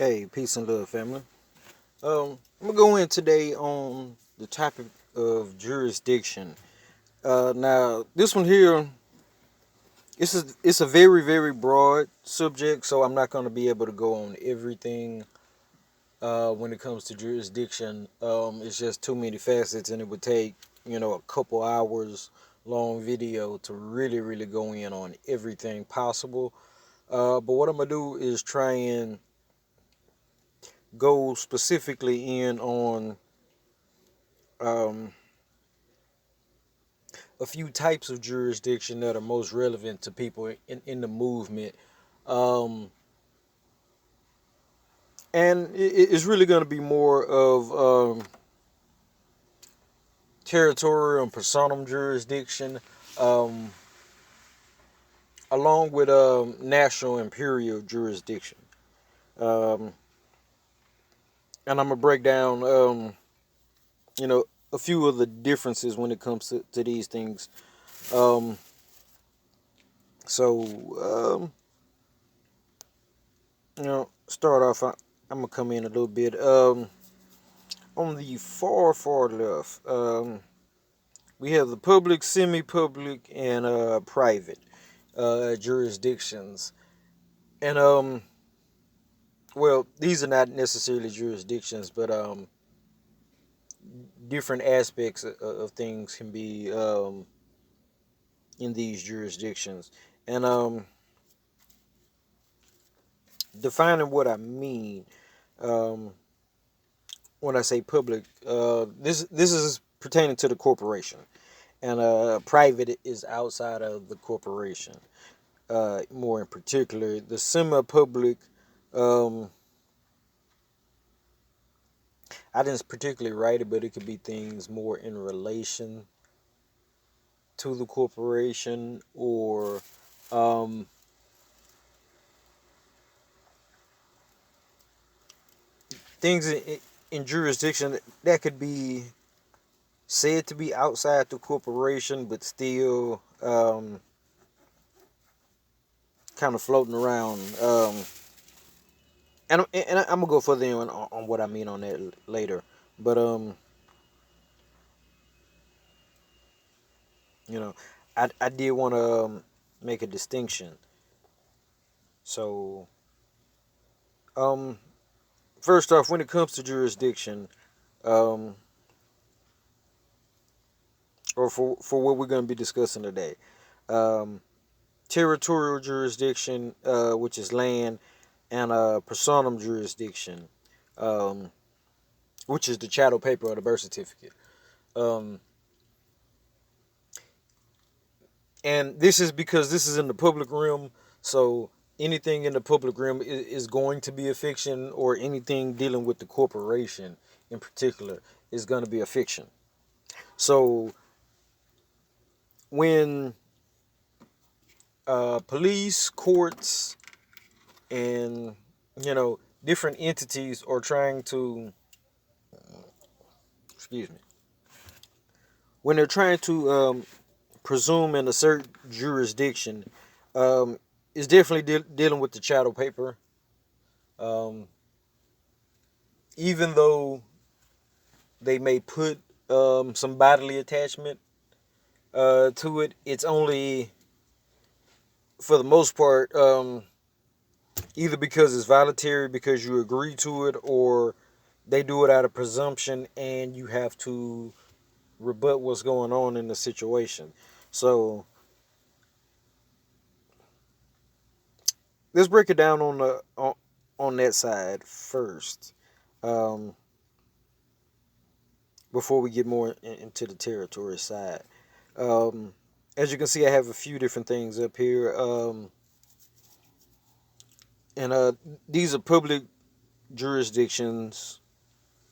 Hey, peace and love, family. I'm gonna go in today on the topic of jurisdiction. Now, this one here, it's a very very broad subject, so I'm not gonna be able to go on everything when it comes to jurisdiction. It's just too many facets, and it would take a couple hours long video to really go in on everything possible. But what I'm gonna do is try and go specifically in on um, a few types of jurisdiction that are most relevant to people in the movement. Um, and it's really going to be more of territorial and personam jurisdiction, um, along with national imperial jurisdiction. Um, and I'm going to break down, you know, a few of the differences when it comes to these things. Um, so, start off. I'm gonna come in a little bit. On the far left, we have the public, semi-public, and private jurisdictions. And well, these are not necessarily jurisdictions, but different aspects of things can be in these jurisdictions. And defining what I mean. Um, when I say public, this is pertaining to the corporation, and private is outside of the corporation. More in particular, the semi-public. Um, I didn't particularly write it, but it could be things more in relation to the corporation, or um, things in jurisdiction that could be said to be outside the corporation, but still kind of floating around. And I'm gonna go further in on what I mean on that later. But you know, I did want to make a distinction. So um, first off, when it comes to jurisdiction, um, or for what we're gonna be discussing today, um, territorial jurisdiction, which is land, and personam jurisdiction, um, which is the chattel paper or the birth certificate. Um, and this is because this is in the public realm, so anything in the public realm is going to be a fiction, or anything dealing with the corporation in particular is going to be a fiction. So when police, courts, and different entities are trying to, excuse me, when they're trying to presume and assert jurisdiction, um, is definitely dealing with the chattel paper. Um, Even though they may put some bodily attachment to it, it's only for the most part either because it's voluntary, because you agree to it, or they do it out of presumption and you have to rebut what's going on in the situation. So let's break it down on that side first, um, before we get more into the territory side. Um, as you can see, I have a few different things up here, and these are public jurisdictions,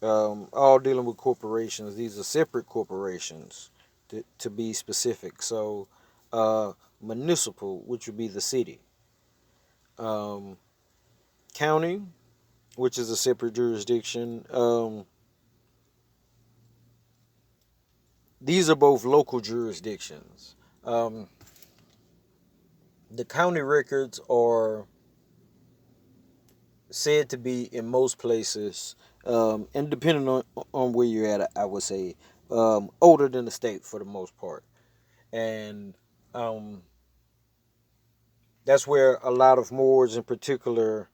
all dealing with corporations. These are separate corporations, to be specific. So, municipal, which would be the city, um, county, which is a separate jurisdiction. These are both local jurisdictions. Um, the county records are said to be in most places, and depending on where you're at, I would say older than the state for the most part, and um, that's where a lot of morgues in particular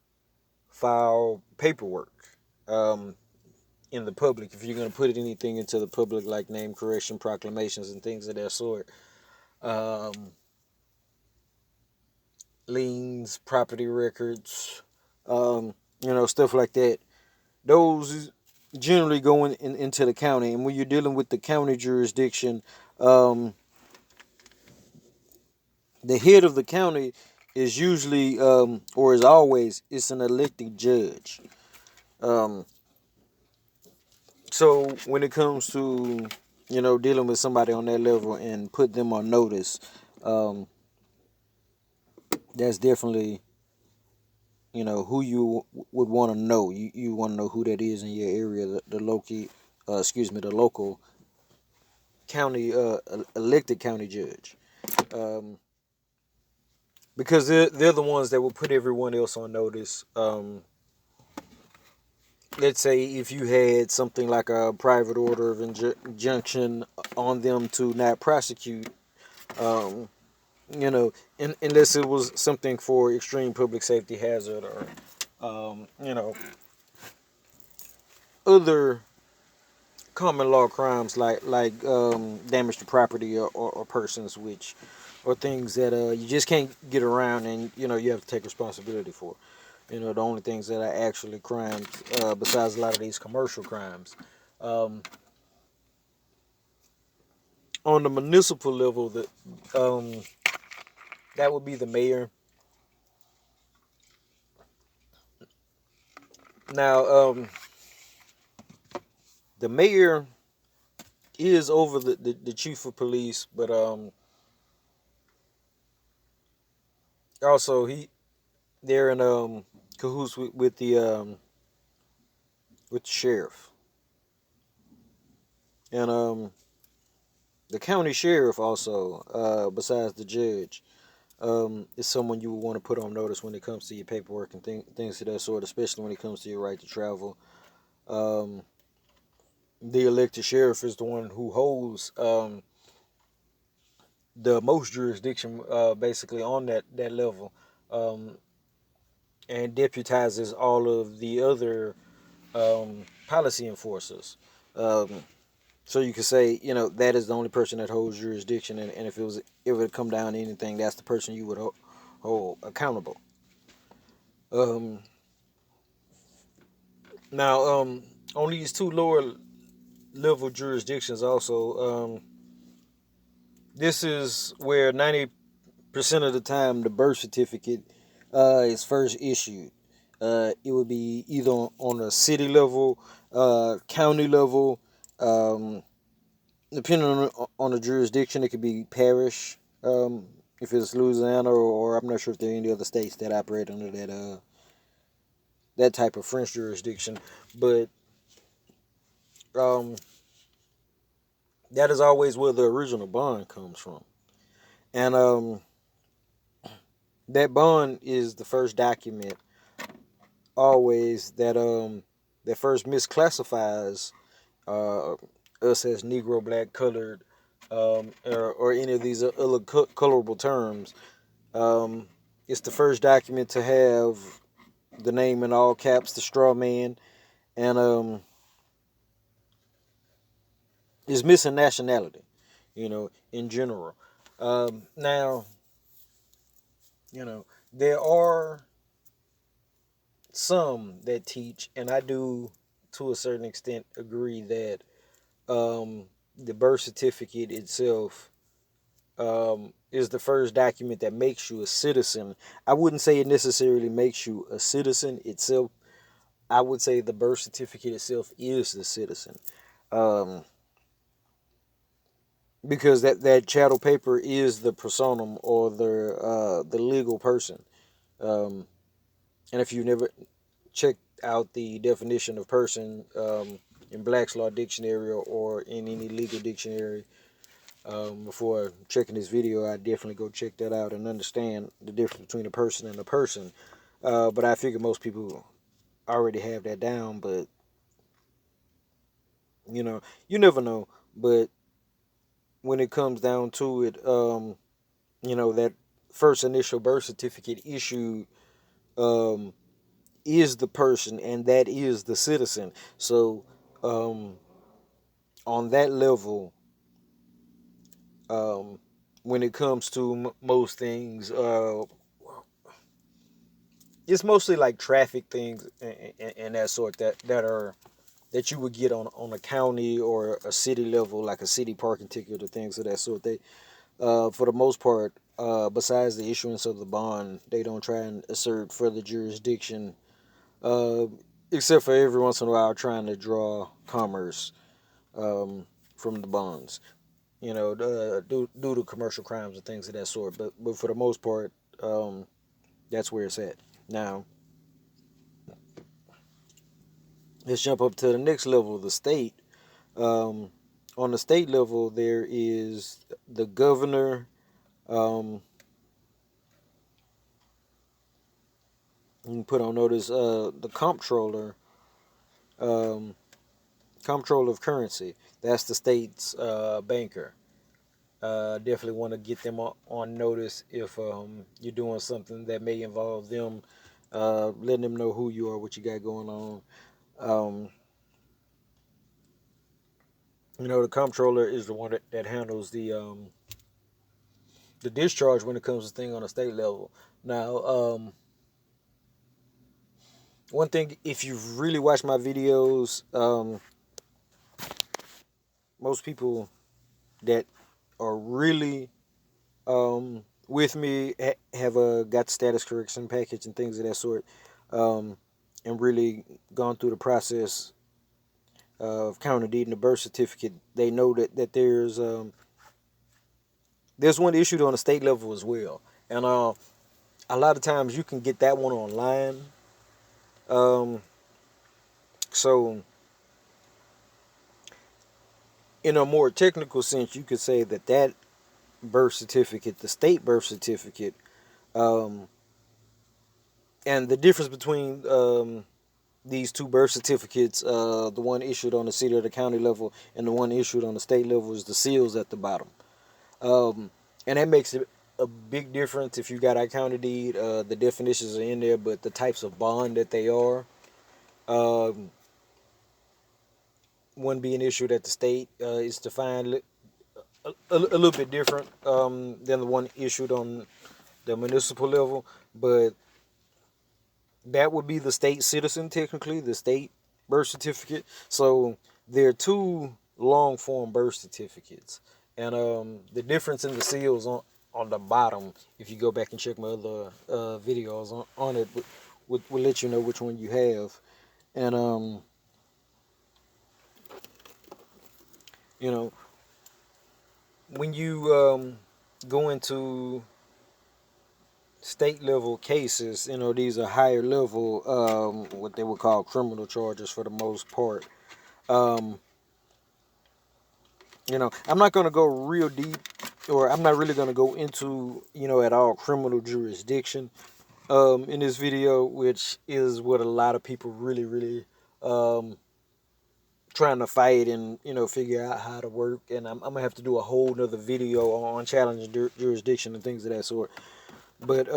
file paperwork um, in the public. If you're going to put anything into the public, like name correction proclamations and things of that sort, um, liens, property records, stuff like that. Those generally go into the county, and when you're dealing with the county jurisdiction, um, the head of the county is usually, or is always, it's an elected judge. Um, so when it comes to dealing with somebody on that level and put them on notice, um, that's definitely who you would want to know. You want to know who that is in your area, the local county elected county judge, because they're the ones that will put everyone else on notice. Let's say if you had something like a private order of injunction on them to not prosecute, um, unless it was something for extreme public safety hazard or other common law crimes like damage to property or persons, which or things that you just can't get around, and you have to take responsibility for. The only things that are actually crimes, besides a lot of these commercial crimes. Um, on the municipal level, um, that would be the mayor. Now, the mayor is over the chief of police, but also they're in cahoots with the sheriff, and the county sheriff also, besides the judge, is someone you would want to put on notice when it comes to your paperwork and things of that sort, especially when it comes to your right to travel. Um, the elected sheriff is the one who holds the most jurisdiction, basically on that level, um, and deputizes all of the other policy enforcers. Um, so you could say, that is the only person that holds jurisdiction, and if it would come down to anything, that's the person you would hold accountable. Um, Now, on these two lower level jurisdictions, also, this is where 90% of the time the birth certificate is first issued. It would be either on a city level, county level, um, depending on the jurisdiction. It could be parish, if it's Louisiana, or I'm not sure if there are any other states that operate under that type of French jurisdiction, but um, that is always where the original bond comes from. And that bond is the first document always that first misclassifies uh, us as Negro, Black, Colored, or any of these other colorable terms. Um, it's the first document to have the name in all caps, the straw man, and is missing nationality, in general. Now, there are some that teach, and I do to a certain extent agree that the birth certificate itself is the first document that makes you a citizen. I wouldn't say it necessarily makes you a citizen itself. I would say the birth certificate itself is the citizen. Um, because that chattel paper is the personam, or the legal person. Um, and if you never checked out the definition of person in Black's Law Dictionary, or in any legal dictionary, before checking this video, I definitely go check that out and understand the difference between a person and a person. But I figure most people already have that down, but you never know. But when it comes down to it, that first initial birth certificate issued um, is the person, and that is the citizen. So um, on that level, um, when it comes to most things, it's mostly like traffic things and that sort that you would get on a county or a city level, like a city parking ticket or things of that sort. They, for the most part, besides the issuance of the bond, they don't try and assert further jurisdiction, uh, except for every once in a while trying to draw commerce from the bonds. Due to commercial crimes and things of that sort. But for the most part, that's where it's at. Now, let's jump up to the next level, the state. Um, on the state level, there is the governor. Um, you can put on notice the comptroller, um, comptroller of currency. That's the state's banker. Definitely want to get them on notice if you're doing something that may involve them, letting them know who you are, what you got going on. Um, the comptroller is the one that handles the discharge when it comes to things on a state level. Now, one thing, if you've really watched my videos, most people that are really with me have got the status correction package and things of that sort, um, and really gone through the process of counter deeding the birth certificate. They know that there's one issued on a state level as well, and a lot of times you can get that one online. Um, so in a more technical sense, you could say that birth certificate, the state birth certificate, um, and the difference between these two birth certificates, the one issued on the city or the county level and the one issued on the state level, is the seals at the bottom. Um, and that makes it a big difference if you got a county deed. The definitions are in there, but the types of bond that they are, um, one being issued at the state is defined a little bit different than the one issued on the municipal level, but that would be the state citizen, technically, the state birth certificate. So there are two long form birth certificates, and the difference in the seals on the bottom, if you go back and check my other videos on it, will let you know which one you have. And you know when you go into state level cases, these are higher level, what they would call criminal charges for the most part. Um, I'm not going to go real deep, or I'm not really going to go into, at all criminal jurisdiction in this video, which is what a lot of people really, really um, trying to fight and, figure out how to work. And I'm going to have to do a whole nother video on challenging jurisdiction and things of that sort. But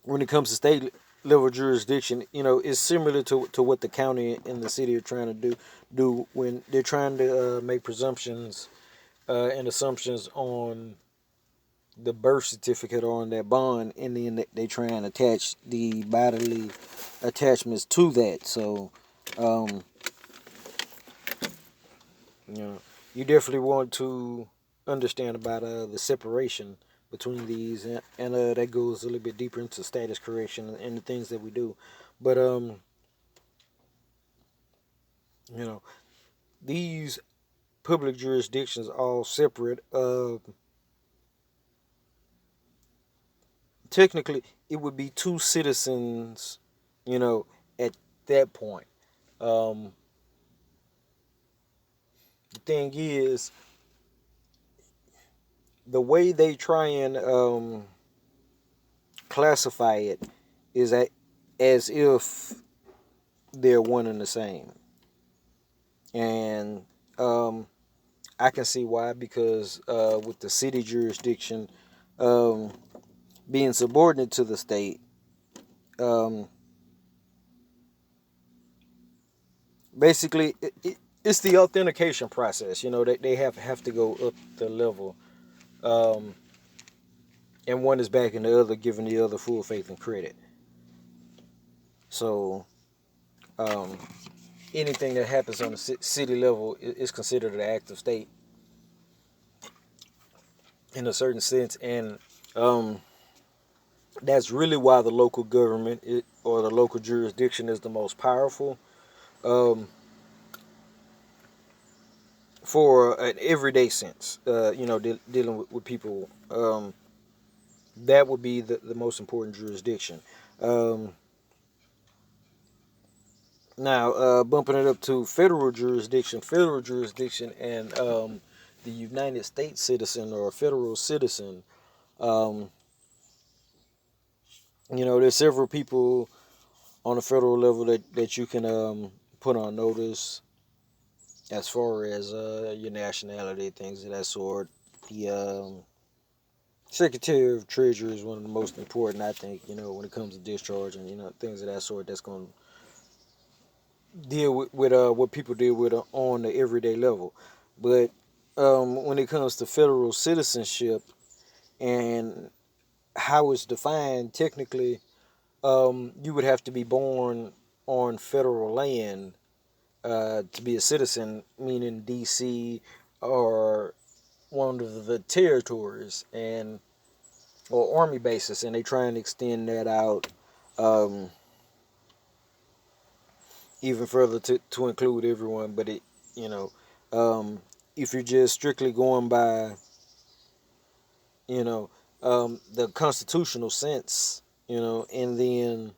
when it comes to state level jurisdiction, it's similar to what the county and the city are trying to do when they're trying to make presumptions and assumptions on the birth certificate or on that bond, and then they try and attach the bodily attachments to that. So, um, you know, you definitely want to understand about the separation between these, and that goes a little bit deeper into status correction and the things that we do. But you know, these public jurisdictions all separate. Technically, it would be two citizens, at that point. Um, the thing is, the way they try and classify it is that as if they're one and the same. And I can see why, because with the city jurisdiction um, being subordinate to the state, um, basically it's the authentication process. They have to go up the level, um, and one is backing the other, giving the other full faith and credit. So um, anything that happens on the city level is considered an act of state in a certain sense, and um, that's really why the local government or the local jurisdiction is the most powerful. Um, for an everyday sense, dealing with people, that would be the most important jurisdiction. Um, Now, bumping it up to federal jurisdiction, and the United States citizen or a federal citizen. Um, there's several people on the federal level that you can put on notice as far as your nationality, things of that sort. The Secretary of Treasury is one of the most important, I think, when it comes to discharge and, things of that sort that's going to deal with what people deal with on the everyday level. But when it comes to federal citizenship and how it's defined, technically, you would have to be born on federal land to be a citizen, meaning D.C. or one of the territories and or army bases, and they try and extend that out um, even further to include everyone. But you know, um, if you're just strictly going by, you know, the constitutional sense, and then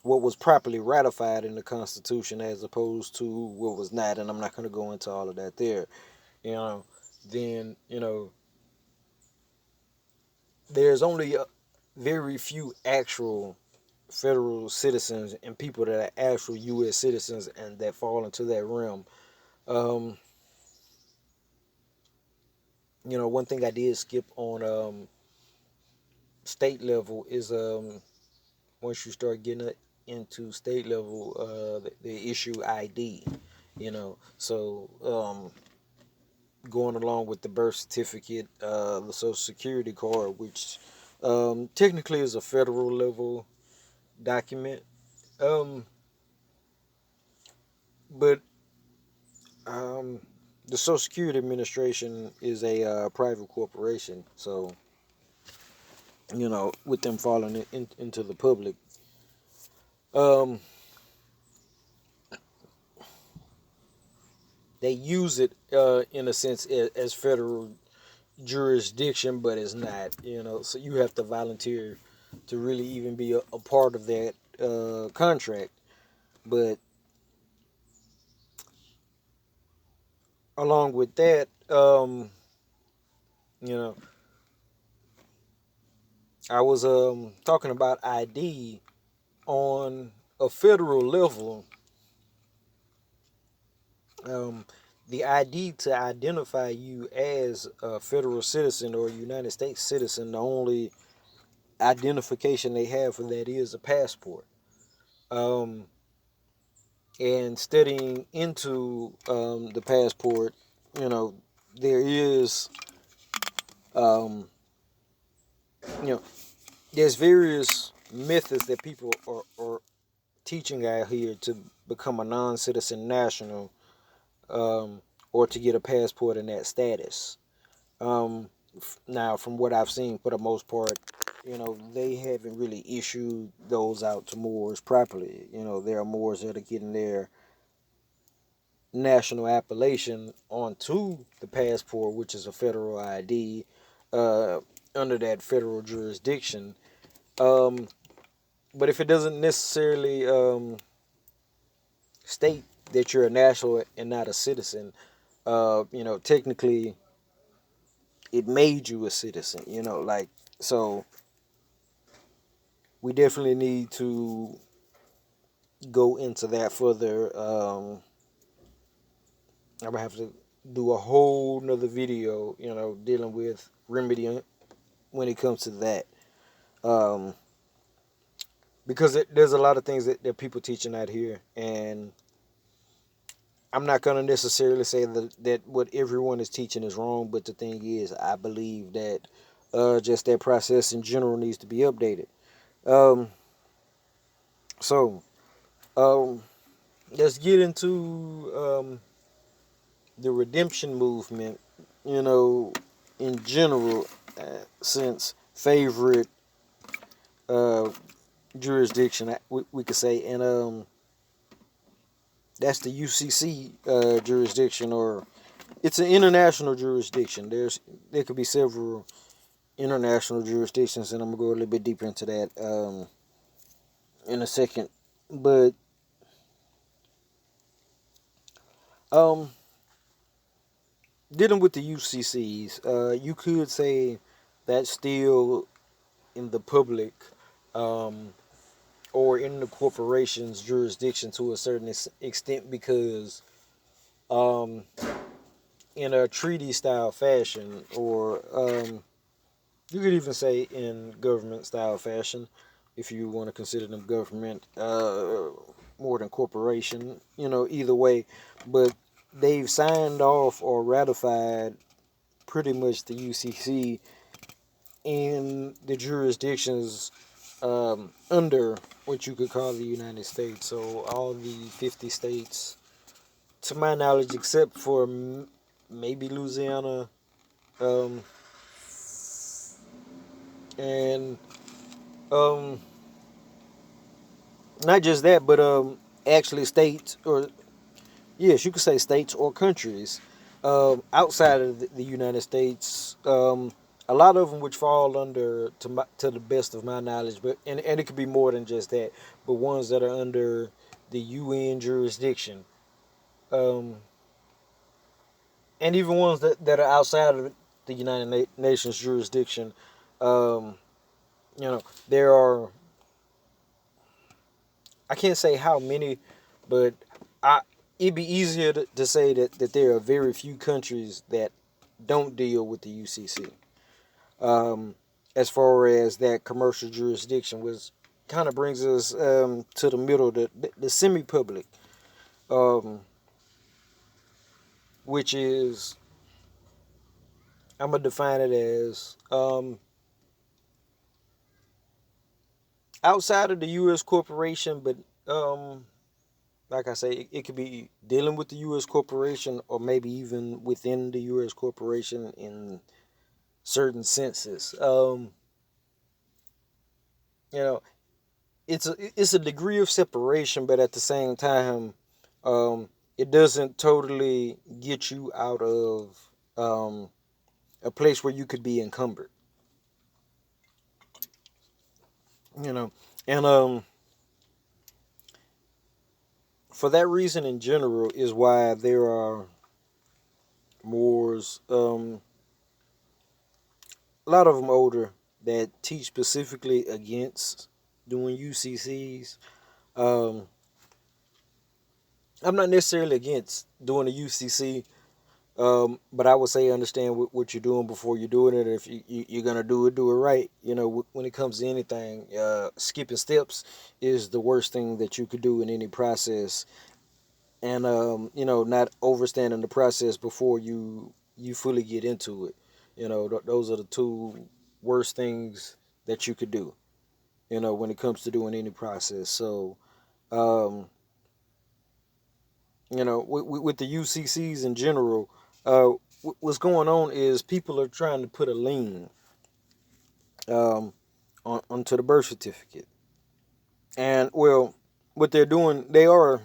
what was properly ratified in the Constitution as opposed to what was not, and I'm not going to go into all of that there, you know, then, there's only very few actual federal citizens and people that are actual U.S. citizens and that fall into that realm. Um, One thing I did skip on state level is once you start getting into state level, they issue ID. So going along with the birth certificate, the Social Security card, which technically is a federal level document. Um, but um, the Social Security Administration is a private corporation, so with them falling into the public, um, they use it in a sense as federal jurisdiction, but it's not. So you have to volunteer to really even be a part of that contract. But along with that, you know, I was talking about ID on a federal level. Um, the ID to identify you as a federal citizen or a United States citizen, the only identification they have for that is a passport. Um, and studying into the passport, you know, there is, um, you know, there's various methods that people are teaching out here to become a non-citizen national, or to get a passport in that status. Um, Now, from what I've seen, for the most part, they haven't really issued those out to Moors properly. There are Moors that are getting their national appellation onto the passport, which is a federal ID, uh, under that federal jurisdiction. Um, but if it doesn't necessarily state that you're a national and not a citizen, technically it made you a citizen. So we definitely need to go into that further. I'm gonna have to do a whole nother video, dealing with remedy when it comes to that. Um, because there's a lot of things that people teaching out here, and I'm not gonna necessarily say that what everyone is teaching is wrong, but the thing is, I believe that just that process in general needs to be updated. Um, so um, let's get into the redemption movement. You know, in general, since favorite uh, jurisdiction, we could say, and that's the UCC jurisdiction, or it's an international jurisdiction. There could be several international jurisdictions, and I'm gonna go a little bit deeper into that in a second. But um, dealing with the UCCs, you could say that's still in the public um, or in the corporation's jurisdiction to a certain extent, because um, in a treaty style fashion, or you could even say in government style fashion, if you want to consider them government more than corporation, either way. But they've signed off or ratified pretty much the UCC in the jurisdictions under what you could call the United States. So all the 50 states, to my knowledge, except for maybe Louisiana, um, and um, not just that, but actually states, or yes, you could say states or countries outside of the United States. A lot of them which fall under, to the best of my knowledge, but and it could be more than just that, but ones that are under the UN jurisdiction, um, and even ones that are outside of the United Nations jurisdiction. Um, there are, I can't say how many, but I it'd be easier to say that there are very few countries that don't deal with the UCC. As far as that commercial jurisdiction, was kind of brings us to the middle, the semi-public, um, which is, I'm gonna define it as outside of the U.S. corporation, but like I say, it could be dealing with the U.S. corporation, or maybe even within the U.S. corporation in certain senses. You know, it's a degree of separation, but at the same time, um, it doesn't totally get you out of a place where you could be encumbered. You know, and for that reason, in general, is why there are more, a lot of them older, that teach specifically against doing UCCs. Um, I'm not necessarily against doing a UCC, but I would say understand what you're doing before you're doing it. If you're gonna do it right. When it comes to anything, skipping steps is the worst thing that you could do in any process, and not overstanding the process before you fully get into it. Those are the two worst things that you could do. When it comes to doing any process. So, um, with the UCCs in general, what's going on is people are trying to put a lien um, onto the birth certificate, and well, what they're doing, they are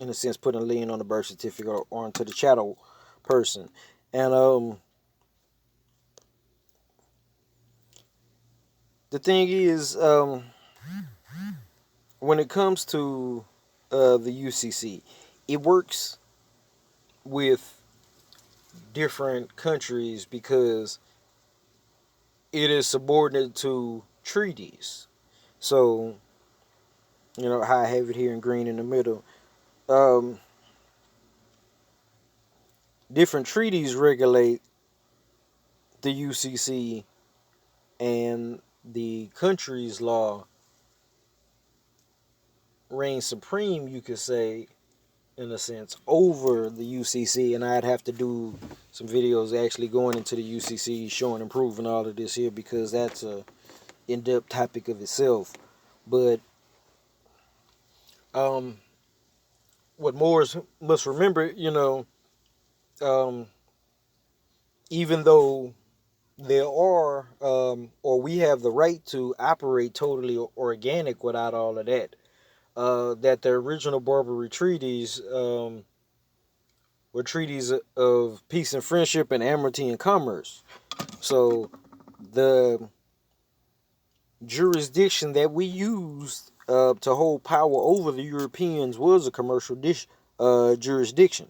in a sense putting a lien on the birth certificate, or onto the chattel person, and the thing is, when it comes to the UCC, it works with different countries because it is subordinate to treaties. So, how I have it here in green in the middle. Um, Different treaties regulate the UCC, and the country's law reigns supreme, you could say, in a sense, over the UCC. And I'd have to do some videos actually going into the UCC, showing and proving all of this here, because that's a in-depth topic of itself. But um, what Moors must remember, um, even though there are, or we have the right to operate totally organic without all of that, that the original Barbary treaties were treaties of peace and friendship and amity and commerce. So the jurisdiction that we used to hold power over the Europeans was a commercial jurisdiction.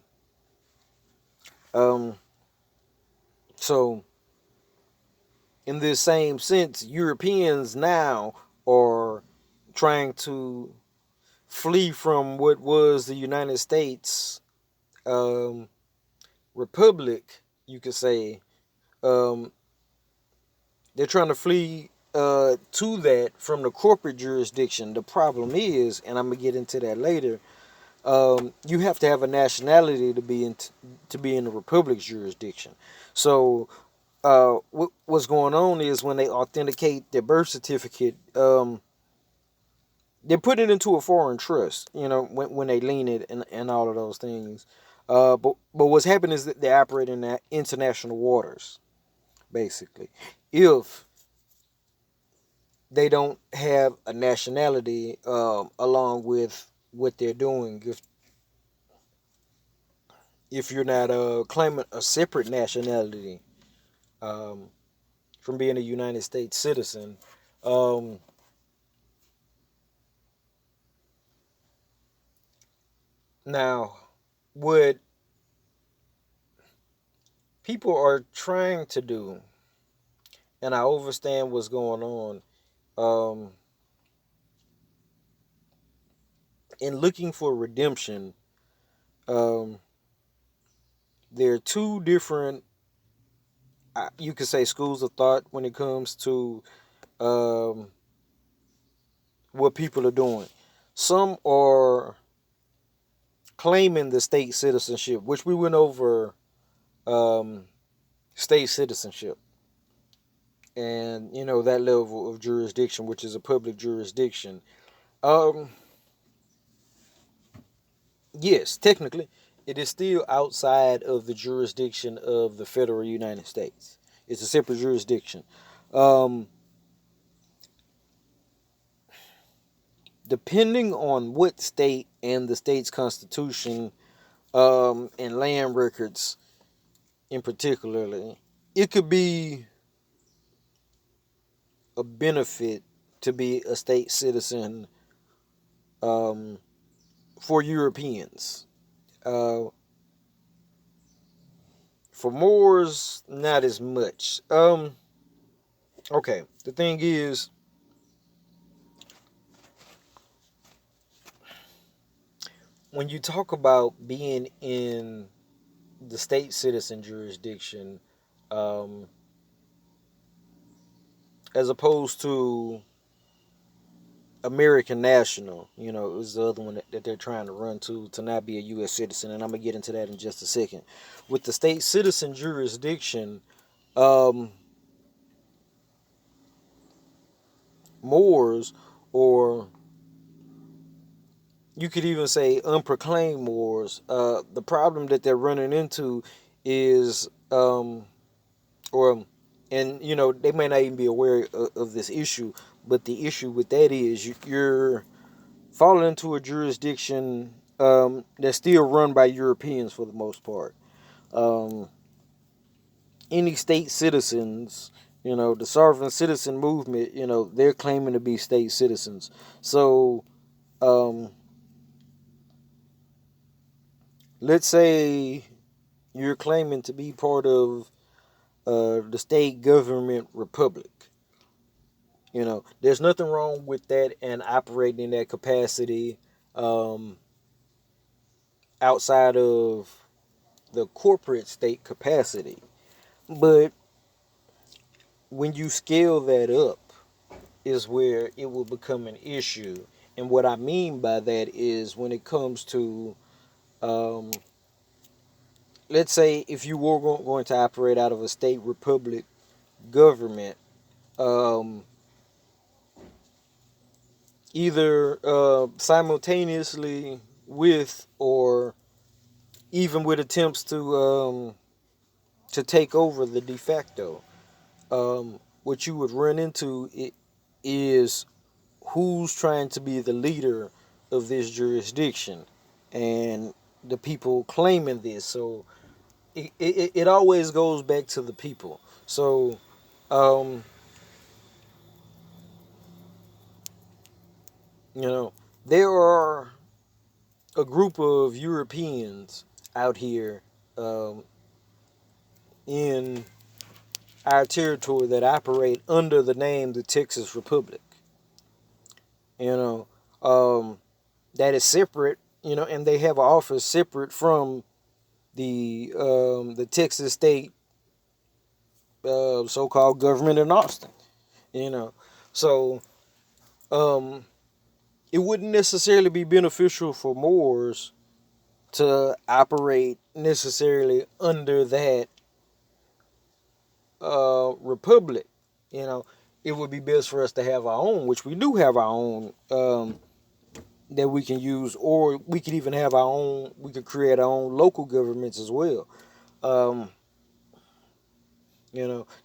Um, so, in this same sense, Europeans now are trying to flee from what was the United States republic, you could say. Um, they're trying to flee to that from the corporate jurisdiction. The problem is, and I'm gonna get into that later, you have to have a nationality to be in the republic's jurisdiction. So what's going on is when they authenticate their birth certificate, they put it into a foreign trust. When they lean it and all of those things. But what's happening is that they operate in that international waters, basically. If they don't have a nationality along with what they're doing, if you're not claiming a separate nationality from being a United States citizen. Um, Now, what people are trying to do, and I understand what's going on, um, in looking for redemption, um, there are two different, you could say, schools of thought when it comes to um, what people are doing. Some are claiming the state citizenship, which we went over um, state citizenship. And that level of jurisdiction, which is a public jurisdiction. Um, yes, technically, it is still outside of the jurisdiction of the federal United States. It's a separate jurisdiction. Um, Depending on what state and the state's constitution and land records, in particularly, it could be a benefit to be a state citizen um, for Europeans. Uh, for Moors, not as much. Okay, the thing is, when you talk about being in the state citizen jurisdiction, um, as opposed to American national, is the other one that they're trying to run to not be a U.S. citizen, and I'm gonna get into that in just a second. With the state citizen jurisdiction, um, Moors, or you could even say unproclaimed Moors, the problem that they're running into is, or, and they may not even be aware of this issue, but the issue with that is you're falling into a jurisdiction that's still run by Europeans for the most part. Um, any state citizens, the sovereign citizen movement, they're claiming to be state citizens. So, um, let's say you're claiming to be part of the state government republic. There's nothing wrong with that and operating in that capacity um, outside of the corporate state capacity. But when you scale that up, is where it will become an issue. And what I mean by that is when it comes to, um, let's say, if you were going to operate out of a state republic government, um, either simultaneously with or even with attempts to take over the de facto, what you would run into is who's trying to be the leader of this jurisdiction and the people claiming this. So it always goes back to the people. So um, you know there are a group of Europeans out here um, in our territory that operate under the name the Texas Republic. You know, that is separate. And they have an office separate from the Texas state so-called government in Austin. You know, so um, it wouldn't necessarily be beneficial for Moors to operate necessarily under that republic. You know, it would be best for us to have our own, which we do have our own that we can use, or we could even have our own. We could create our own local governments as well. Um,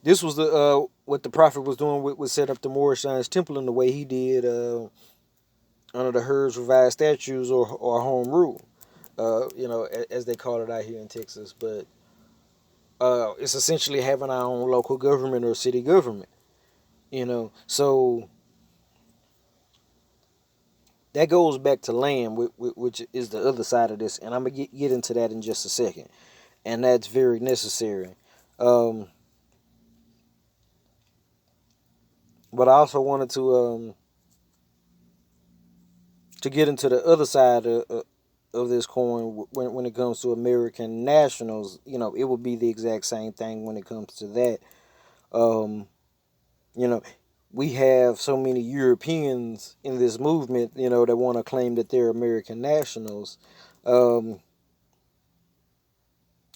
this was the what the prophet was doing with set up the Moorish Science Temple in the way he did under the Herb's Revised Statutes or Home Rule. As they call it out here in Texas, but it's essentially having our own local government or city government. So that goes back to land, which is the other side of this, and I'm gonna get into that in just a second, and that's very necessary. Um, but I also wanted to get into the other side of this coin when it comes to American nationals. It would be the exact same thing when it comes to that. Um, you know, we have so many Europeans in this movement, that want to claim that they're American nationals. Um,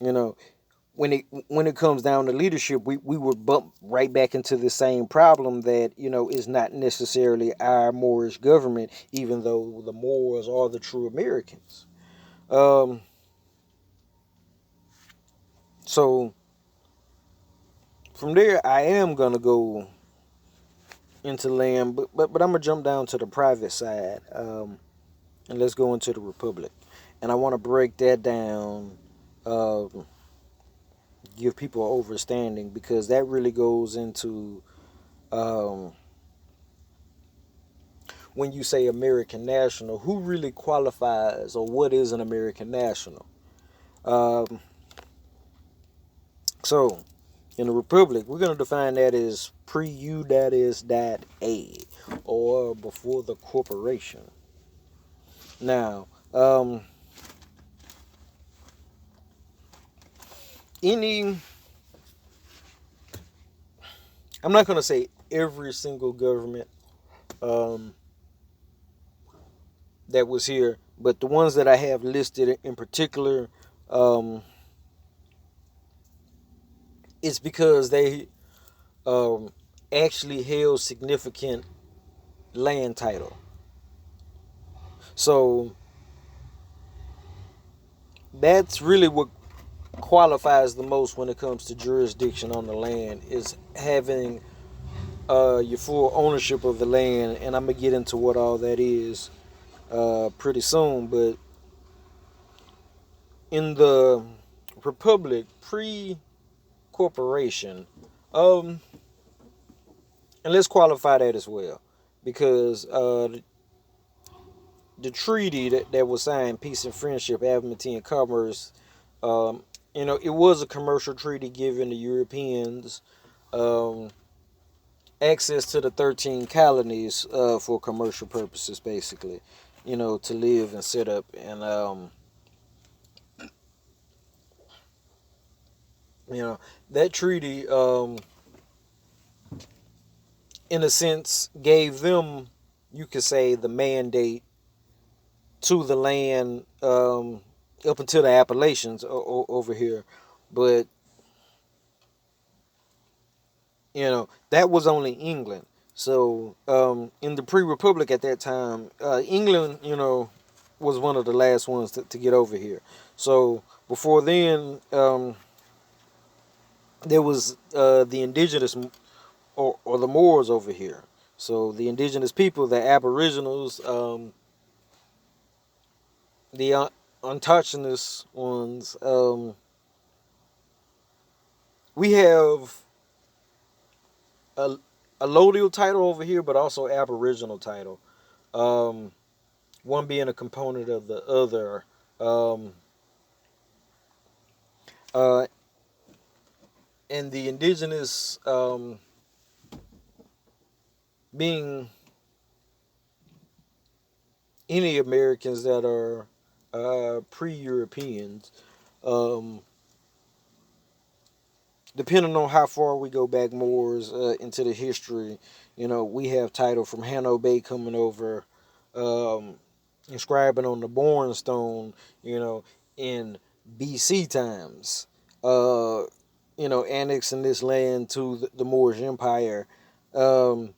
you know, when it comes down to leadership, we would bump right back into the same problem that is not necessarily our Moorish government, even though the Moors are the true Americans. Um, so from there, I am gonna go into land, but I'm gonna jump down to the private side, and let's go into the Republic, and I want to break that down. Um, Give people understanding because that really goes into um, when you say American national, who really qualifies or what is an American national? Um, so, in the Republic, we're going to define that as pre-U, that is, that A, or before the corporation. Now, any, I'm not going to say every single government um, that was here, but the ones that I have listed in particular, um, it's because they um, actually held significant land title. So that's really what qualifies the most when it comes to jurisdiction on the land is having your full ownership of the land, and I'm gonna get into what all that is pretty soon. But in the Republic pre-corporation, um, and let's qualify that as well, because the treaty that was signed, peace and friendship, amity and commerce, um, it was a commercial treaty giving the Europeans um, access to the 13 colonies for commercial purposes, basically, to live and set up. And, that treaty, in a sense, gave them, you could say, the mandate to the land up until the Appalachians over here. But, that was only England. So in the pre-republic at that time, England, was one of the last ones to get over here. So before then, there was the indigenous, or the Moors over here. So the indigenous people, the Aboriginals, the Autochthonous ones. We have a, a allodial title over here, but also Aboriginal title. Um, one being a component of the other. Um, uh, and the indigenous, being any Americans that are pre-Europeans, um, depending on how far we go back more into the history, we have title from Hanno Bay coming over, um, inscribing on the Born Stone, in BC times, annexing this land to the Moorish Empire, um,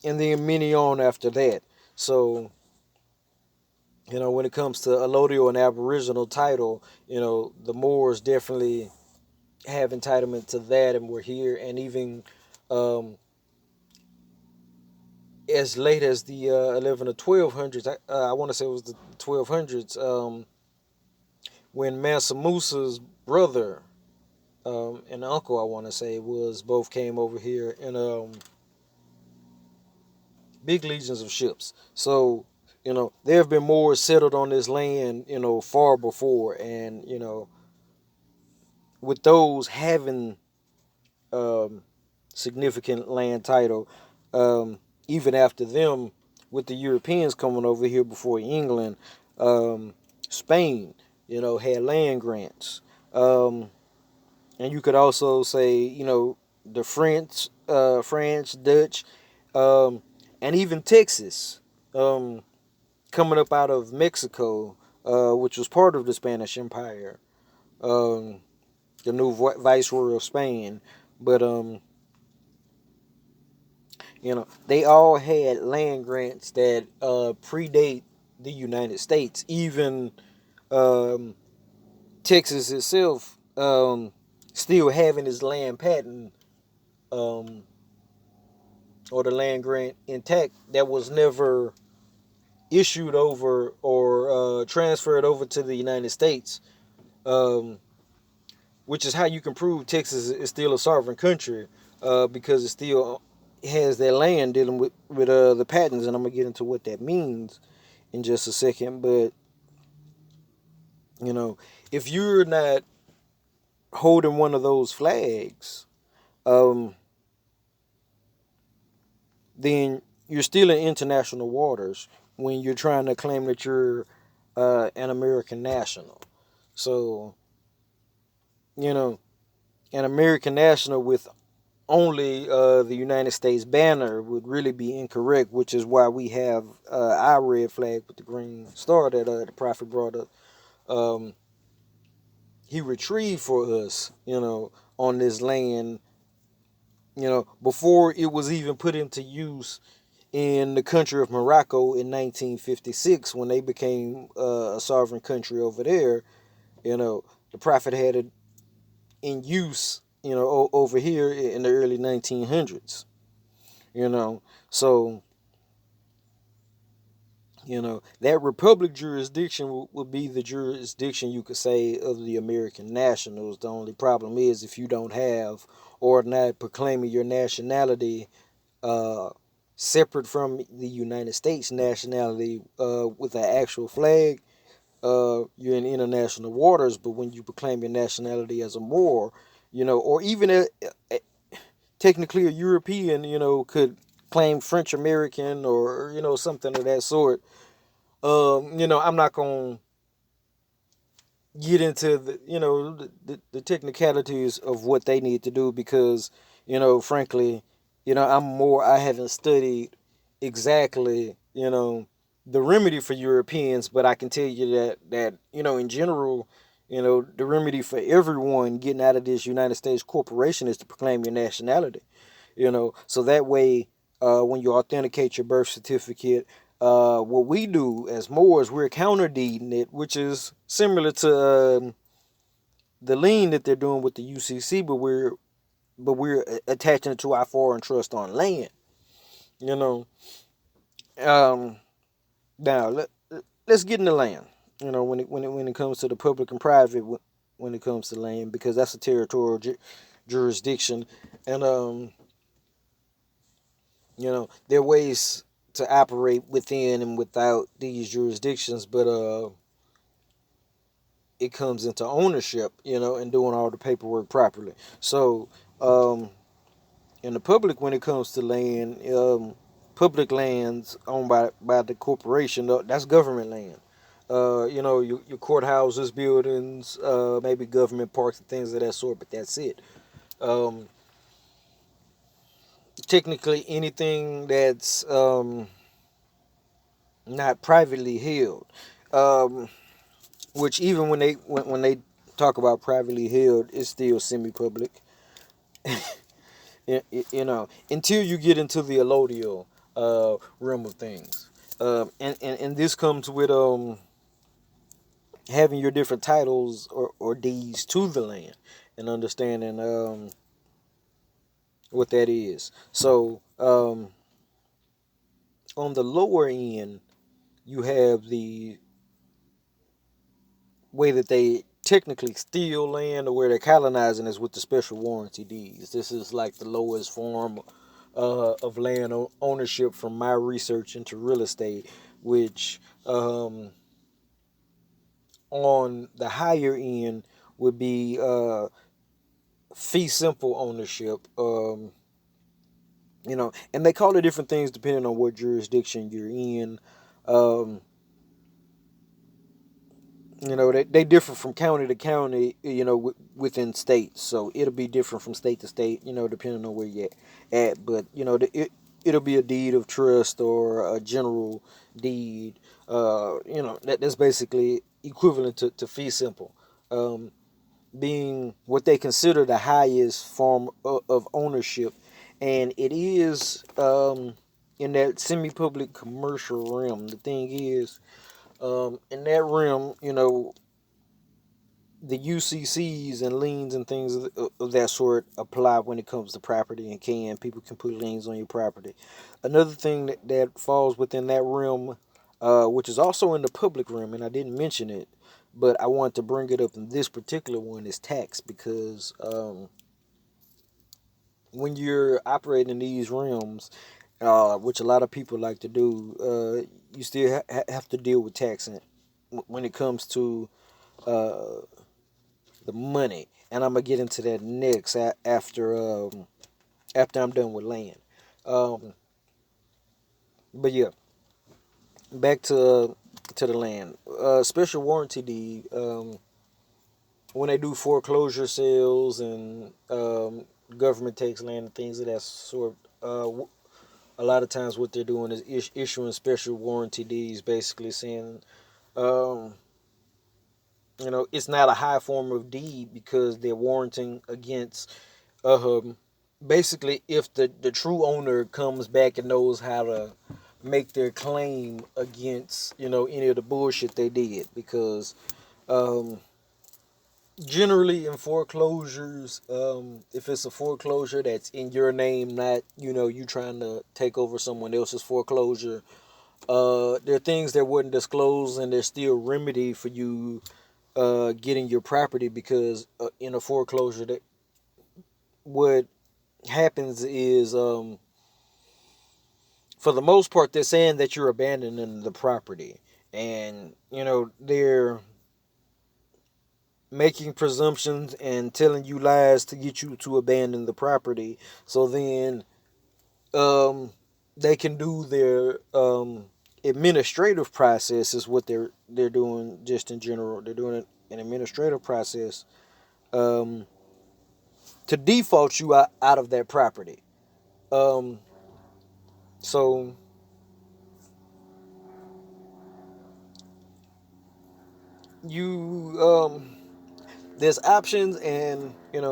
and then many on after that. So, when it comes to allodial and Aboriginal title, the Moors definitely have entitlement to that, and we're here. And even as late as the 11 or 1200s, I want to say it was the 1200s, when Mansa Musa's brother, and uncle, I want to say, was both came over here in big legions of ships. So, there have been more settled on this land, far before. And, with those having um, significant land title, even after them, with the Europeans coming over here before England, um, Spain, had land grants. And you could also say, the French, Dutch, and even Texas, um, coming up out of Mexico, which was part of the Spanish Empire, um, the new viceroy of Spain. But they all had land grants that predate the United States. Even um, Texas itself, still having its land patent, um, or the land grant intact, that was never issued over or transferred over to the United States, um, which is how you can prove Texas is still a sovereign country, because it still has that land dealing with the patents. And I'm gonna get into what that means in just a second. But if you're not holding one of those flags, um, then you're still in international waters when you're trying to claim that you're an American national. So, you know, an American national with only the United States banner would really be incorrect, which is why we have our red flag with the green star that the prophet brought up. Um, he retrieved for us, on this land, before it was even put into use in the country of Morocco in 1956, when they became a sovereign country over there. The prophet had it in use, over here in the early 1900s. So that republic jurisdiction will be the jurisdiction, you could say, of the American nationals. The only problem is, if you don't have, or not proclaiming your nationality uh, separate from the United States nationality, with an actual flag, you're in international waters. But when you proclaim your nationality as a Moor, or even technically a European, could claim French American or something of that sort. I'm not gonna get into the technicalities of what they need to do because frankly, I haven't studied exactly the remedy for Europeans, but I can tell you that in general, the remedy for everyone getting out of this United States corporation is to proclaim your nationality. So that way, when you authenticate your birth certificate, what we do as Moors, we're counter deeding it, which is similar to the lien that they're doing with the UCC, but we're attaching it to our foreign trust on land. You know, um, now let's get into land. When it comes to the public and private, when it comes to land, because that's a territorial jurisdiction, and there are ways to operate within and without these jurisdictions, but it comes into ownership, and doing all the paperwork properly. So, in the public, when it comes to land, public lands owned by the corporation, that's government land. Your courthouses, buildings, maybe government parks and things of that sort, but that's it. Um, Technically, anything that's not privately held, um, which even when they talk about privately held, it's still semi-public. Until you get into the allodial realm of things, and this comes with having your different titles or deeds to the land and understanding what that is. So on the lower end, you have the way that they technically steal land or where they're colonizing is with the special warranty deeds. This is like the lowest form of land ownership from my research into real estate, which on the higher end would be fee simple ownership. And they call it different things depending on what jurisdiction you're in. Um, they differ from county to county, within states. So it'll be different from state to state, depending on where you're at. But, it'll be a deed of trust or a general deed. That's basically equivalent to fee simple. Being what they consider the highest form of ownership. And it is in that semi public commercial realm. The thing is, in that realm, the UCCs and liens and things of that sort apply when it comes to property, and people can put liens on your property. Another thing that falls within that realm, which is also in the public realm, and I didn't mention it, but I want to bring it up in this particular one, is tax, because when you're operating in these realms, which a lot of people like to do, you still have to deal with taxing when it comes to uh, the money, and I'm gonna get into that next after I'm done with land. Um, but yeah, back to the land. Special warranty deed. When they do foreclosure sales and government takes land and things of that sort. A lot of times, what they're doing is issuing special warranty deeds, basically saying, um, it's not a high form of deed because they're warranting against um basically if the true owner comes back and knows how to make their claim against any of the bullshit they did, because um generally in foreclosures, if it's a foreclosure that's in your name, not you trying to take over someone else's foreclosure, there are things that wasn't disclosed, and there's still remedy for you getting your property, because in a foreclosure, that what happens is, for the most part, they're saying that you're abandoning the property, and they're making presumptions and telling you lies to get you to abandon the property. So then um, they can do their administrative process is what they're doing just in general. They're doing an administrative process um, to default you out of that property. Um, so you there's options, and it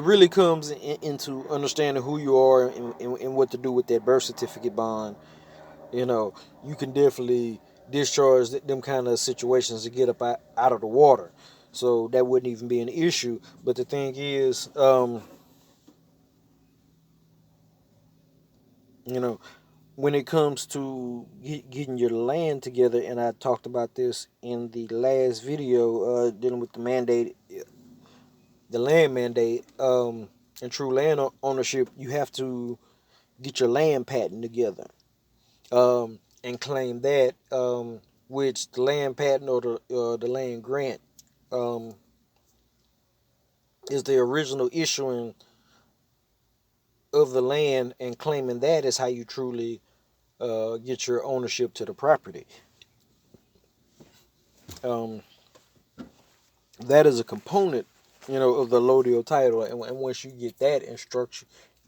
really comes into understanding who you are and what to do with that birth certificate bond. You know, you can definitely discharge them kind of situations to get up out of the water. So that wouldn't even be an issue. But the thing is, you know, when it comes to getting your land together, and I talked about this in the last video dealing with the land mandate, and true land ownership, you have to get your land patent together and claim that, which the land patent or the land grant um, is the original issuing of the land, and claiming that is how you truly get your ownership to the property. Um, that is a component, of the allodial title, and once you get that and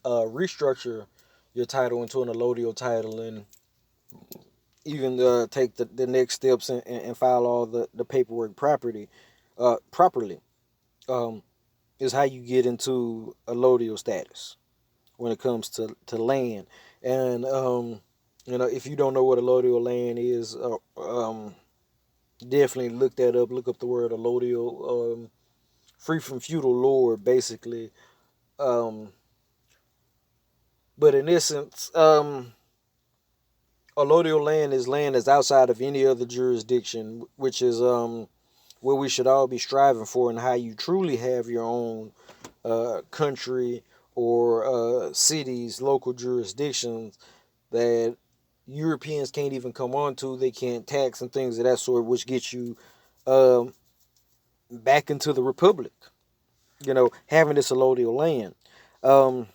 restructure your title into an allodial title, and even take the next steps and file all the paperwork properly, um, is how you get into allodial status when it comes to land. And if you don't know what allodial land is, definitely look that up. Look up the word allodial, free from feudal lord, basically. Um, but in essence, allodial land is land that's outside of any other jurisdiction, which is what we should all be striving for, and how you truly have your own country or cities, local jurisdictions that Europeans can't even come onto. They can't tax and things of that sort, which gets you um, back into the republic. Having this allodial land. Um,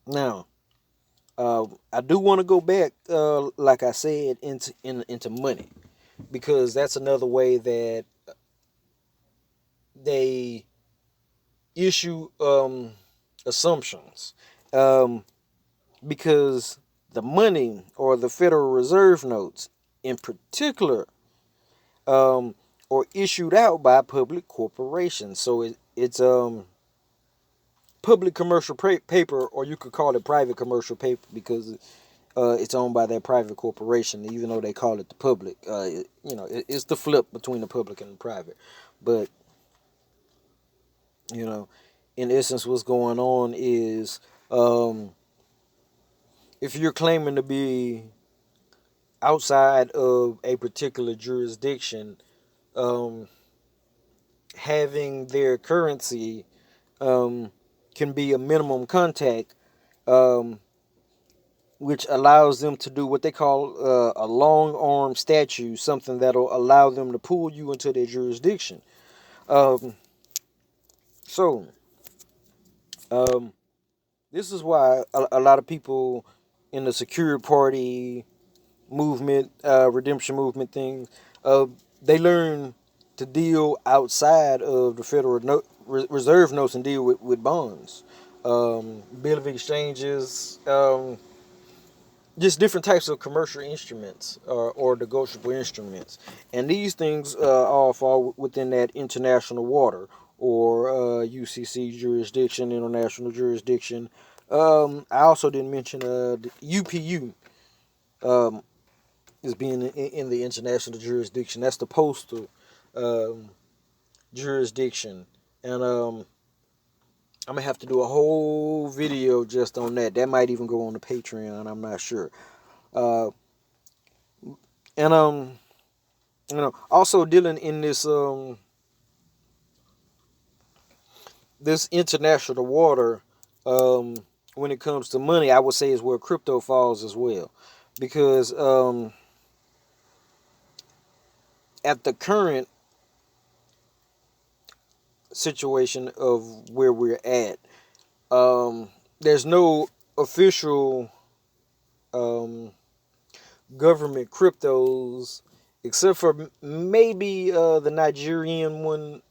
Now, I do want to go back, like I said, into money, because that's another way that they issue assumptions. Um, because the money, or the Federal Reserve notes in particular, um, are issued out by public corporations. So it's public commercial paper, or you could call it private commercial paper, because it's owned by that private corporation, even though they call it the public. It's the flip between the public and the private. But you know, in essence, what's going on is, um, if you're claiming to be outside of a particular jurisdiction, um, having their currency um, can be a minimum contact, um, which allows them to do what they call a long arm statute, something that'll allow them to pull you into their jurisdiction. Um, so, um, this is why a lot of people in the Security Party movement, redemption movement thing, uh, they learn to deal outside of the Federal Reserve notes and deal with bonds, bill of exchanges, just different types of commercial instruments, or negotiable instruments. And these things all fall within that international water, or UCC jurisdiction, international jurisdiction. I also didn't mention the UPU um, is being in the international jurisdiction. That's the postal um, jurisdiction. And I'm going to have to do a whole video just on that. That might even go on the Patreon. I'm not sure. Uh, and also dealing in this international water, when it comes to money, I would say is where crypto falls as well, because at the current situation of where we're at, there's no official um, government cryptos except for maybe the Nigerian one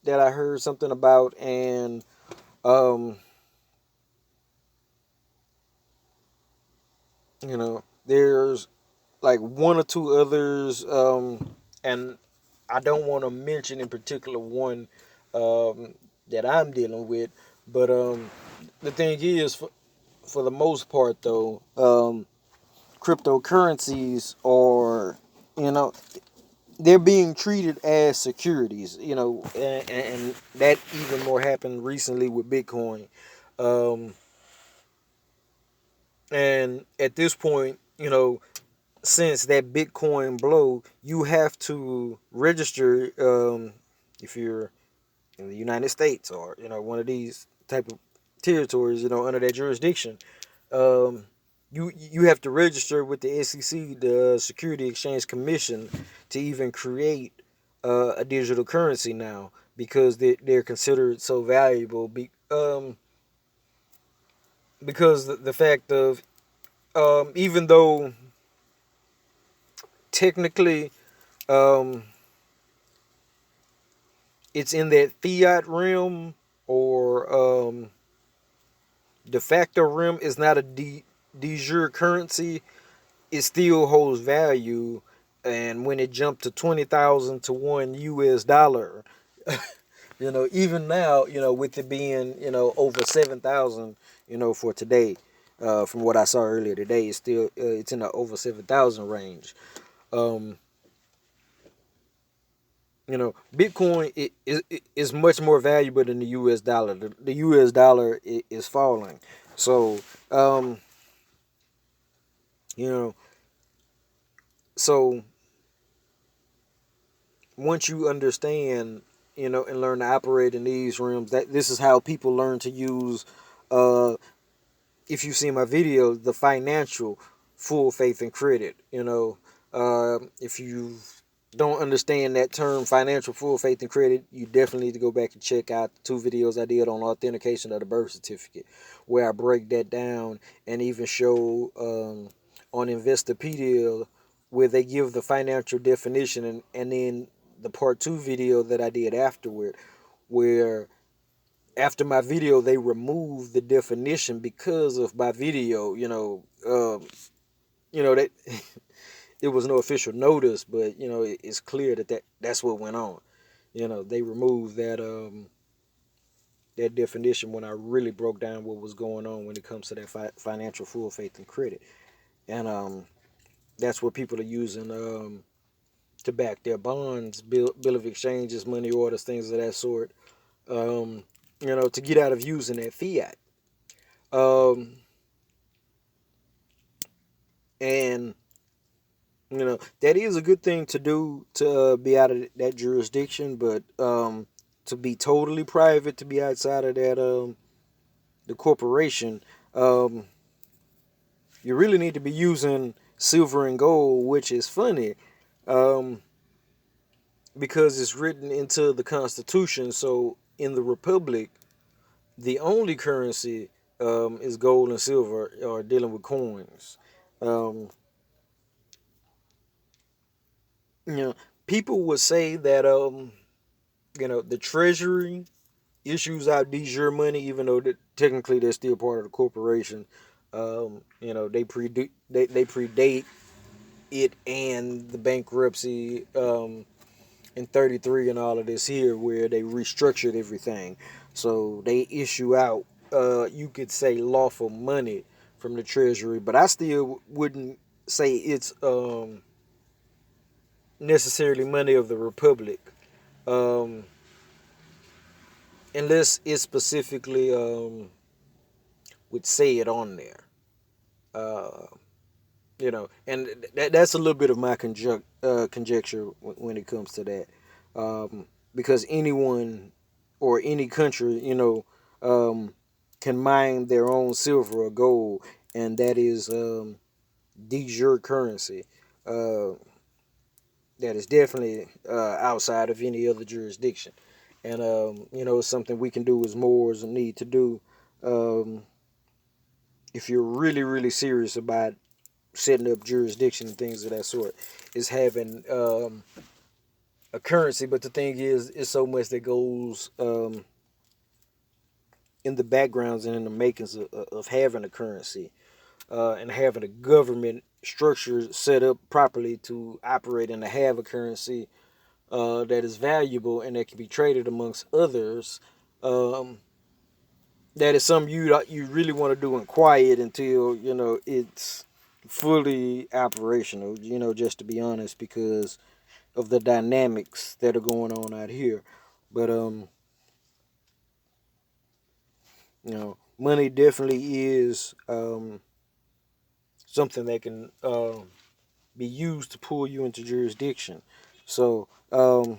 that I heard something about, and um, there's like one or two others, and I don't want to mention in particular one that I'm dealing with, but the thing is, for the most part though, cryptocurrencies are, you know, they're being treated as securities, and that even more happened recently with Bitcoin. Um, and at this point, since that Bitcoin blow, you have to register, if you're in the United States or one of these type of territories, under that jurisdiction. Um, you have to register with the SEC, the Security Exchange Commission, to even create a digital currency now, because they're considered so valuable. Because the fact of, even though technically, um, it's in that fiat realm, or de facto realm, is not a de jure currency. It still holds value, and when it jumped to 20,000 to $1, even now, with it being, over 7,000, for today, from what I saw earlier today, it's still, it's in the over 7,000 range. Um, Bitcoin is much more valuable than the U.S. dollar. The U.S. dollar is falling. So, you know, so once you understand, and learn to operate in these realms, that this is how people learn to use, uh, if you see my video, the financial full faith and credit. If you don't understand that term, financial full faith and credit, you definitely need to go back and check out the two videos I did on authentication of the birth certificate, where I break that down, and even show, on Investopedia, where they give the financial definition, and then the part two video that I did afterward, where after my video they removed the definition because of my video. That it was no official notice, but it's clear that's what went on. They removed that definition when I really broke down what was going on when it comes to that financial full faith and credit, and that's what people are using, to back their bonds, bill of exchanges, money orders, things of that sort, to get out of using that fiat. Um, and that is a good thing to do, to be out of that jurisdiction, but to be totally private, to be outside of that, the corporation, um, you really need to be using silver and gold, which is funny, um, because it's written into the Constitution. So in the Republic, the only currency, is gold and silver, or dealing with coins. Um, you know, People would say that, the Treasury issues out de jure money, even though technically they're still part of the corporation. They predate it and the bankruptcy, in 33 and all of this here, where they restructured everything. So they issue out, you could say, lawful money from the Treasury, but I still wouldn't say it's, necessarily money of the Republic, um, unless it specifically, would say it on there. Uh, and that's a little bit of my conjecture when it comes to that, because anyone or any country, um, can mine their own silver or gold, and that is, de jure currency. Uh, that is definitely outside of any other jurisdiction. And it's something we can do as Moors and need to do um, if you're really, really serious about setting up jurisdiction and things of that sort, is having a currency. But the thing is, it's so much that goes in the backgrounds and in the makings of having a currency and having a government structure set up properly to operate and to have a currency that is valuable and that can be traded amongst others. Um, that is something you really want to do in quiet until it's fully operational. Just to be honest, because of the dynamics that are going on out here. But money definitely is something that can be used to pull you into jurisdiction. So I'm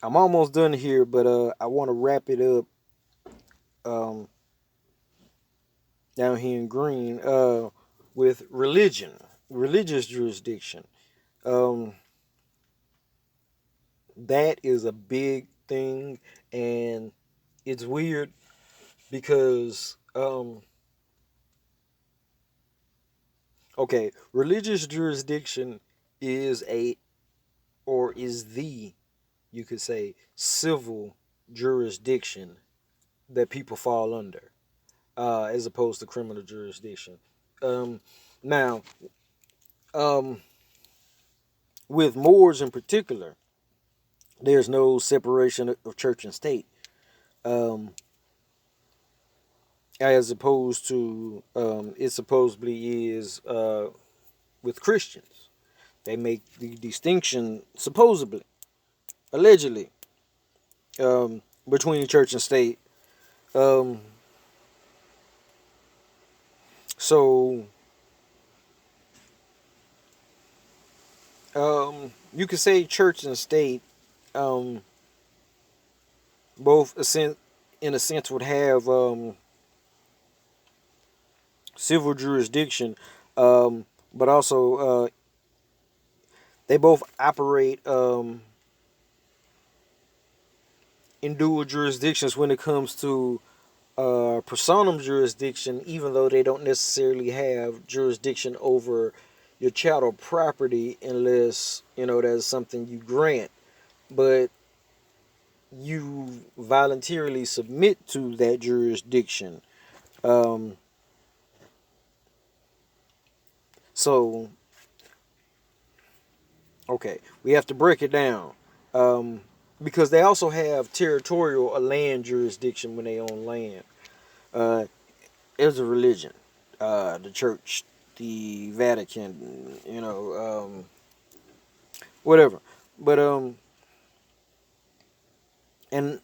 almost done here, but I want to wrap it up um, down here in green with religion, religious jurisdiction. Um, that is a big thing, and it's weird because okay, religious jurisdiction is is the, you could say, civil jurisdiction that people fall under, as opposed to criminal jurisdiction. Um, now, um, with Moors in particular, there's no separation of church and state, um, as opposed to it supposedly is with Christians. They make the distinction, supposedly, allegedly, between church and state. Um, so you could say church and state, um, both in a sense would have civil jurisdiction, but also they both operate in dual jurisdictions when it comes to personam jurisdiction, even though they don't necessarily have jurisdiction over your chattel property unless that's something you grant, but you voluntarily submit to that jurisdiction. Um, so okay, we have to break it down, um, because they also have territorial or land jurisdiction when they own land. Uh, there's a religion, the church, the Vatican, whatever. But and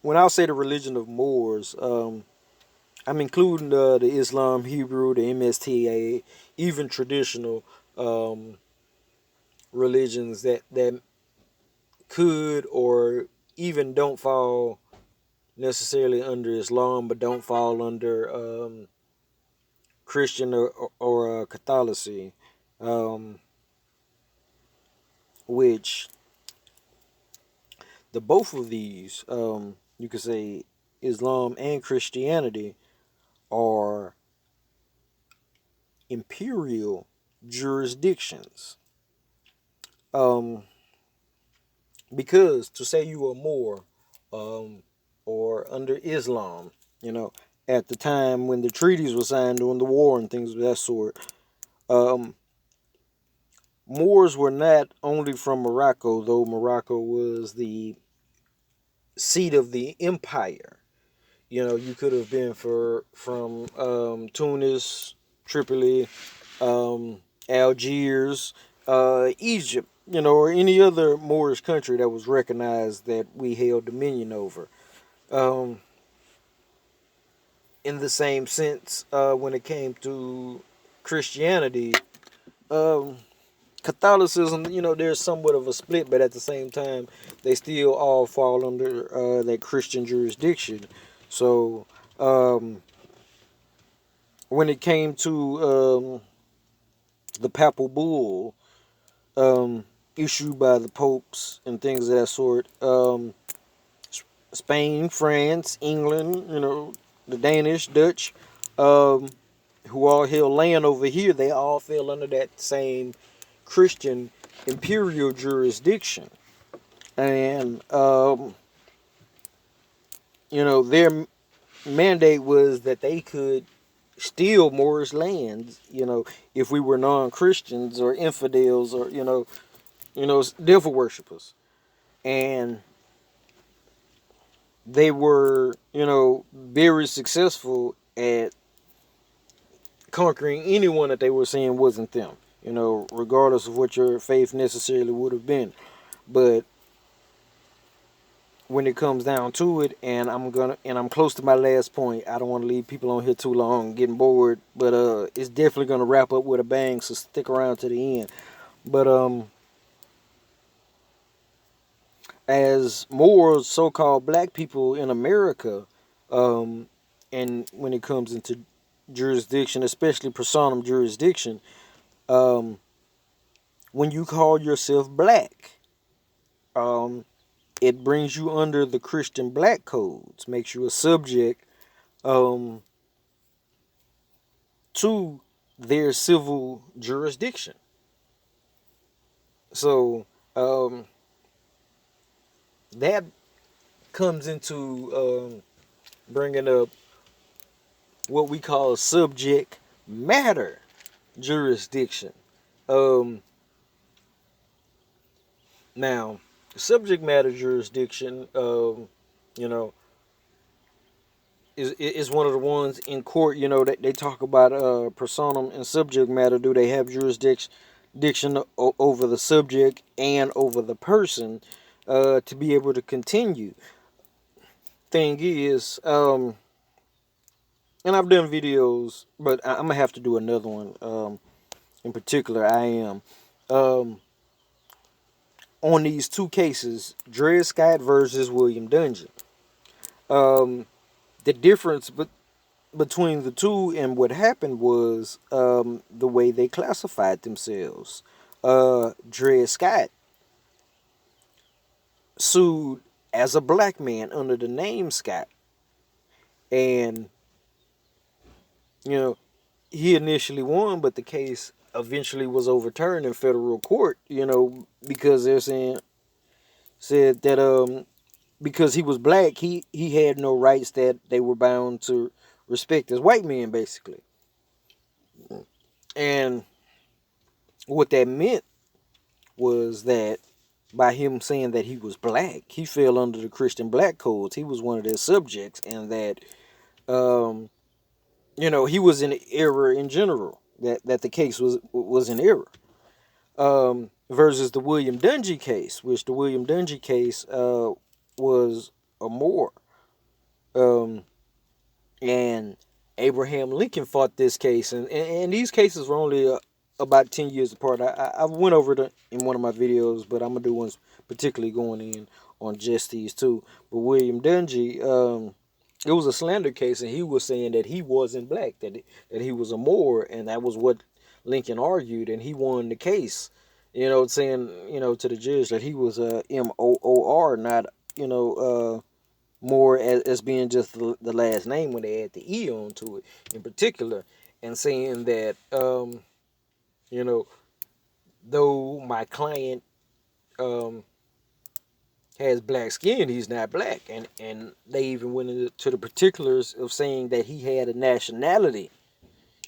when I say the religion of Moors, I'm including the Islam, Hebrew, the MSTA, even traditional um, religions that could or even don't fall necessarily under Islam, but don't fall under Christian or Catholicism, um, which the both of these, you could say, Islam and Christianity, are imperial jurisdictions. Um, because to say you are more, or under Islam, you know, at the time when the treaties were signed during the war and things of that sort, um, Moors were not only from Morocco, though Morocco was the seat of the empire. You could have been from Tunis, Tripoli, Algiers, Egypt, or any other Moorish country that was recognized that we held dominion over. Um, in the same sense, when it came to Christianity, um, Catholicism, there's somewhat of a split, but at the same time, they still all fall under that Christian jurisdiction. So, when it came to the papal bull, issued by the popes and things of that sort. Spain, France, England, the Danish, Dutch, um, who all held land over here, they all fell under that same Christian imperial jurisdiction. And, their mandate was that they could steal Moorish lands, if we were non-Christians or infidels or, devil worshippers. And they were, very successful at conquering anyone that they were saying wasn't them, regardless of what your faith necessarily would have been. But when it comes down to it, and I'm close to my last point. I don't want to leave people on here too long, getting bored, but it's definitely gonna wrap up with a bang. So stick around to the end. But as more so-called black people in America, and when it comes into jurisdiction, especially personam jurisdiction, um, when you call yourself black, um, it brings you under the Christian black codes, makes you a subject um, to their civil jurisdiction. So that comes into bringing up what we call subject matter jurisdiction. Um, Now, subject matter jurisdiction, you know, is one of the ones in court. That they talk about personam and subject matter. Do they have jurisdiction over the subject and over the person to be able to continue? Thing is, and I've done videos, but I'm gonna have to do another one. In particular, I am. Um, on these two cases, Dred Scott versus William Dungeon. Um, the difference between the two and what happened was the way they classified themselves. Dred Scott sued as a black man under the name Scott, and you know he initially won, but the case eventually was overturned in federal court. Because they're said that because he was black, he had no rights that they were bound to respect as white men, basically. And what that meant was that by him saying that he was black, he fell under the Christian black codes. He was one of their subjects, and that he was in error in general. That the case was in error. Versus the William Dungy case, which the William Dungy case was a Moor. Um, and Abraham Lincoln fought this case, and these cases were only about 10 years apart. I went over it in one of my videos, but I'm gonna do ones particularly going in on just these two. But William Dungy, it was a slander case, and he was saying that he wasn't black, that he was a Moor, and that was what Lincoln argued, and he won the case. Saying to the judge that he was a Moor, not more as being just the last name when they add the E onto it in particular, and saying that you know though my client um, has black skin, he's not black, and they even went into the particulars of saying that he had a nationality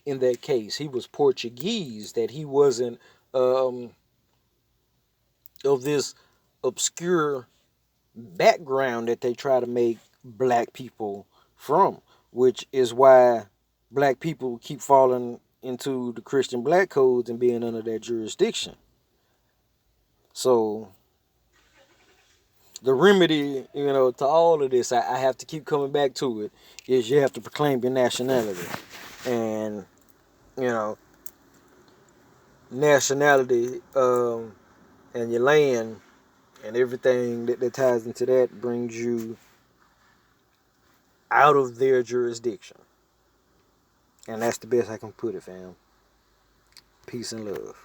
in that case. He was Portuguese, that he wasn't um, of this obscure background that they try to make black people from, which is why black people keep falling into the Christian black codes and being under that jurisdiction. So the remedy, to all of this, I have to keep coming back to it, is you have to proclaim your nationality. And, you know, nationality and your land and everything that ties into that brings you out of their jurisdiction. And that's the best I can put it, fam. Peace and love.